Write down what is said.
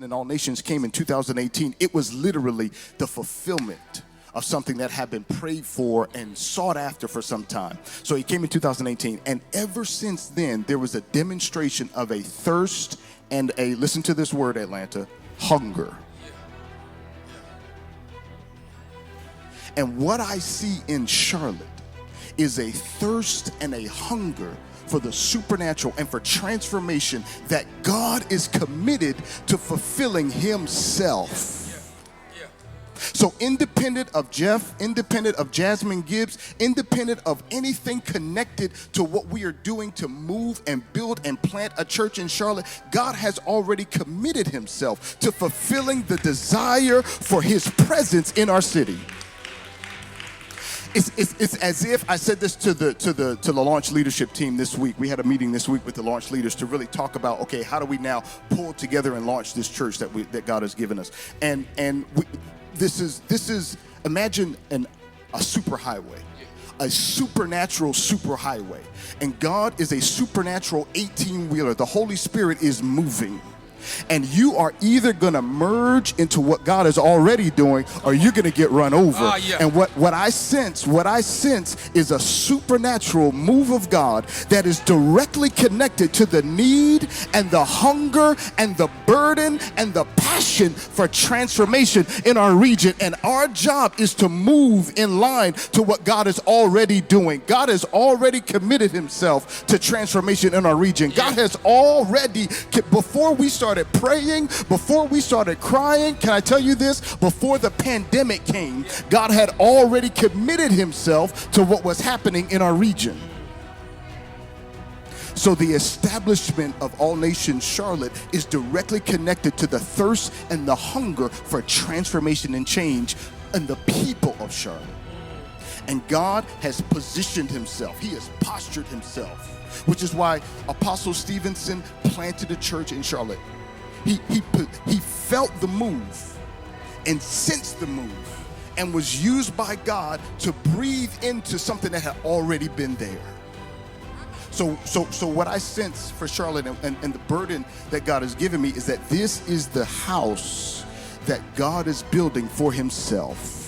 and All Nations came in 2018, it was literally the fulfillment of something that had been prayed for and sought after for some time. So he came in 2018, and ever since then, there was a demonstration of a thirst and a, listen to this word, Atlanta, hunger. And what I see in Charlotte is a thirst and a hunger for the supernatural and for transformation that God is committed to fulfilling himself. So independent of Geoff, independent of Jasmine Gibbs, independent of anything connected to what we are doing to move and build and plant a church in Charlotte, God has already committed himself to fulfilling the desire for his presence in our city. It's as if I said this to the launch leadership team this week. We had a meeting this week with the launch leaders to really talk about, okay, how do we now pull together and launch this church that God has given us? This is imagine a superhighway, a supernatural superhighway, and God is a supernatural 18-wheeler. The Holy Spirit is moving. And you are either going to merge into what God is already doing, or you're going to get run over. And what I sense is a supernatural move of God that is directly connected to the need and the hunger and the burden and the passion for transformation in our region. And our job is to move in line to what God is already doing. God has already committed himself to transformation in our region. God has already, before we started praying, before we started crying, can I tell you this? Before the pandemic came, God had already committed himself to what was happening in our region. So the establishment of All Nations Charlotte is directly connected to the thirst and the hunger for transformation and change in the people of Charlotte. And God has positioned himself. He has postured himself, which is why Apostle Stevenson planted a church in Charlotte. He felt the move and sensed the move and was used by God to breathe into something that had already been there. So what I sense for Charlotte and the burden that God has given me is that this is the house that God is building for himself.